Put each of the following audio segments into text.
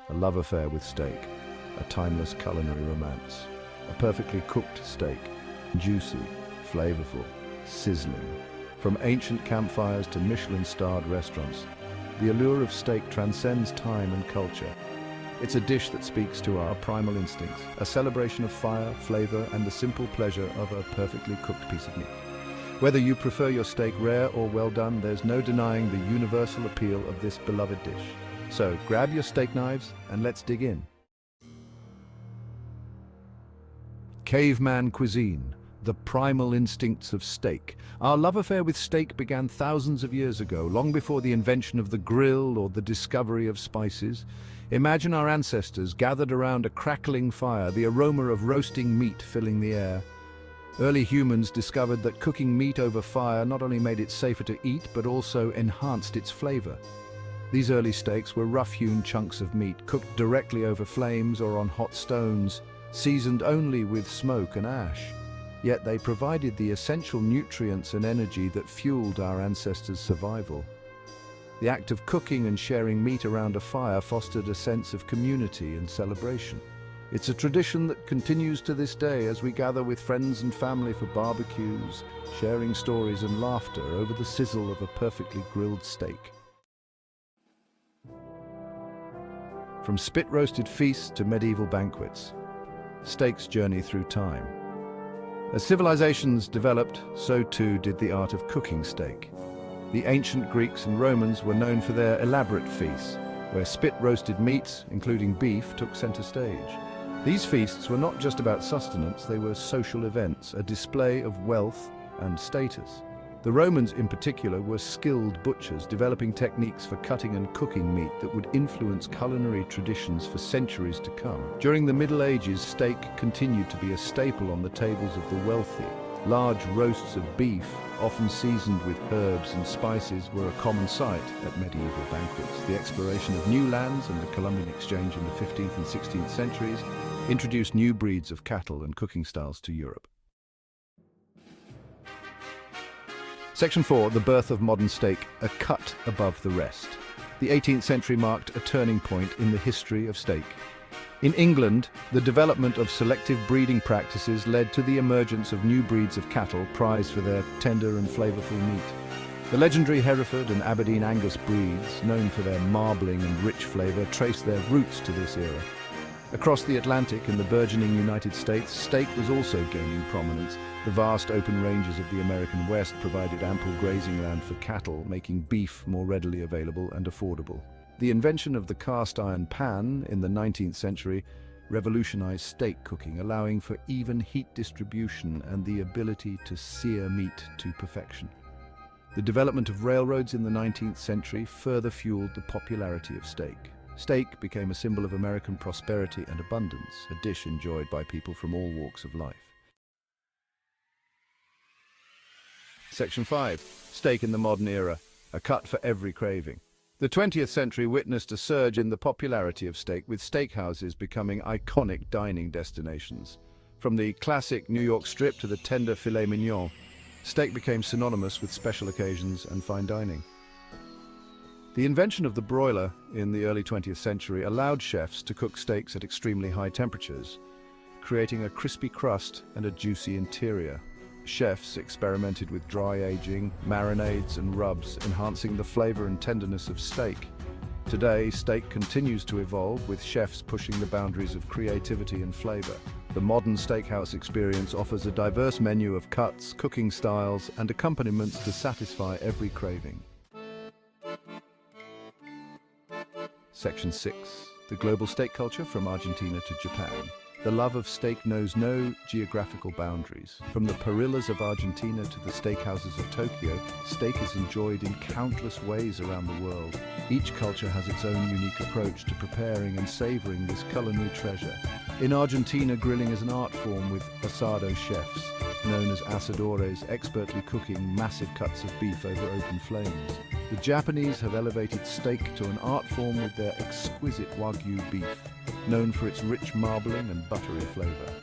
a love affair with steak, a timeless culinary romance. A perfectly cooked steak, juicy, flavorful, sizzling. From ancient campfires to Michelin-starred restaurants, the allure of steak transcends time and culture. It's a dish that speaks to our primal instincts, a celebration of fire, flavor, and the simple pleasure of a perfectly cooked piece of meat. Whether you prefer your steak rare or well done, there's no denying the universal appeal of this beloved dish. So grab your steak knives and let's dig in. Caveman cuisine, the primal instincts of steak. Our love affair with steak began thousands of years ago, long before the invention of the grill or the discovery of spices. Imagine our ancestors gathered around a crackling fire, the aroma of roasting meat filling the air. Early humans discovered that cooking meat over fire not only made it safer to eat, but also enhanced its flavor. These early steaks were rough-hewn chunks of meat, cooked directly over flames or on hot stones, seasoned only with smoke and ash. Yet they provided the essential nutrients and energy that fueled our ancestors' survival. The act of cooking and sharing meat around a fire fostered a sense of community and celebration. It's a tradition that continues to this day as we gather with friends and family for barbecues, sharing stories and laughter over the sizzle of a perfectly grilled steak. From spit-roasted feasts to medieval banquets, steaks journey through time. As civilizations developed, so too did the art of cooking steak. The ancient Greeks and Romans were known for their elaborate feasts, where spit-roasted meats, including beef, took center stage. These feasts were not just about sustenance, they were social events, a display of wealth and status. The Romans in particular were skilled butchers, developing techniques for cutting and cooking meat that would influence culinary traditions for centuries to come. During the Middle Ages, steak continued to be a staple on the tables of the wealthy. Large roasts of beef, often seasoned with herbs and spices, were a common sight at medieval banquets. The exploration of new lands and the Columbian exchange in the 15th and 16th centuries introduced new breeds of cattle and cooking styles to Europe. Section 4, the birth of modern steak, a cut above the rest. The 18th century marked a turning point in the history of steak. In England, the development of selective breeding practices led to the emergence of new breeds of cattle prized for their tender and flavorful meat. The legendary Hereford and Aberdeen Angus breeds, known for their marbling and rich flavor, trace their roots to this era. Across the Atlantic in the burgeoning United States, steak was also gaining prominence. The vast open ranges of the American West provided ample grazing land for cattle, making beef more readily available and affordable. The invention of the cast iron pan in the 19th century revolutionized steak cooking, allowing for even heat distribution and the ability to sear meat to perfection. The development of railroads in the 19th century further fueled the popularity of steak. Steak became a symbol of American prosperity and abundance, a dish enjoyed by people from all walks of life. Section 5. Steak in the modern era, a cut for every craving. The 20th century witnessed a surge in the popularity of steak, with steakhouses becoming iconic dining destinations. From the classic New York strip to the tender filet mignon, steak became synonymous with special occasions and fine dining. The invention of the broiler in the early 20th century allowed chefs to cook steaks at extremely high temperatures, creating a crispy crust and a juicy interior. Chefs experimented with dry aging, marinades and rubs, enhancing the flavor and tenderness of steak. Today, steak continues to evolve, with chefs pushing the boundaries of creativity and flavor. The modern steakhouse experience offers a diverse menu of cuts, cooking styles, and accompaniments to satisfy every craving. Section 6. The global steak culture from Argentina to Japan. The love of steak knows no geographical boundaries. From the parillas of Argentina to the steakhouses of Tokyo, steak is enjoyed in countless ways around the world. Each culture has its own unique approach to preparing and savoring this culinary treasure. In Argentina, grilling is an art form, with Asado chefs, known as asadores, expertly cooking massive cuts of beef over open flames. The Japanese have elevated steak to an art form with their exquisite Wagyu beef, known for its rich marbling and buttery flavor.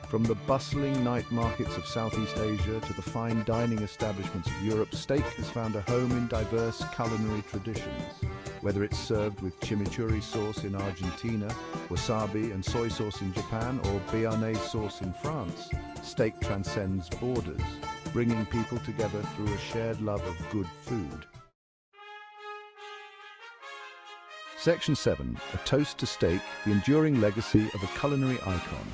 From the bustling night markets of Southeast Asia to the fine dining establishments of Europe, steak has found a home in diverse culinary traditions. Whether it's served with chimichurri sauce in Argentina, wasabi and soy sauce in Japan, or béarnaise sauce in France, steak transcends borders, bringing people together through a shared love of good food. Section 7. A toast to steak, the enduring legacy of a culinary icon.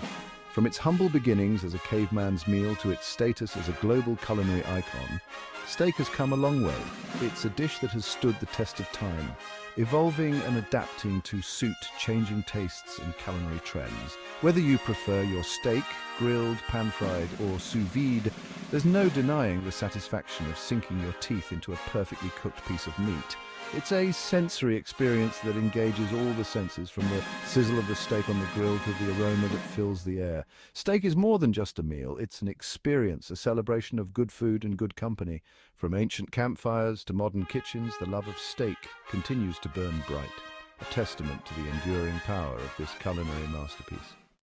From its humble beginnings as a caveman's meal to its status as a global culinary icon, steak has come a long way. It's a dish that has stood the test of time, evolving and adapting to suit changing tastes and culinary trends. Whether you prefer your steak, grilled, pan-fried, or sous vide, there's no denying the satisfaction of sinking your teeth into a perfectly cooked piece of meat. It's a sensory experience that engages all the senses, from the sizzle of the steak on the grill to the aroma that fills the air. Steak is more than just a meal, it's an experience, a celebration of good food and good company. From ancient campfires to modern kitchens, the love of steak continues to burn bright, a testament to the enduring power of this culinary masterpiece.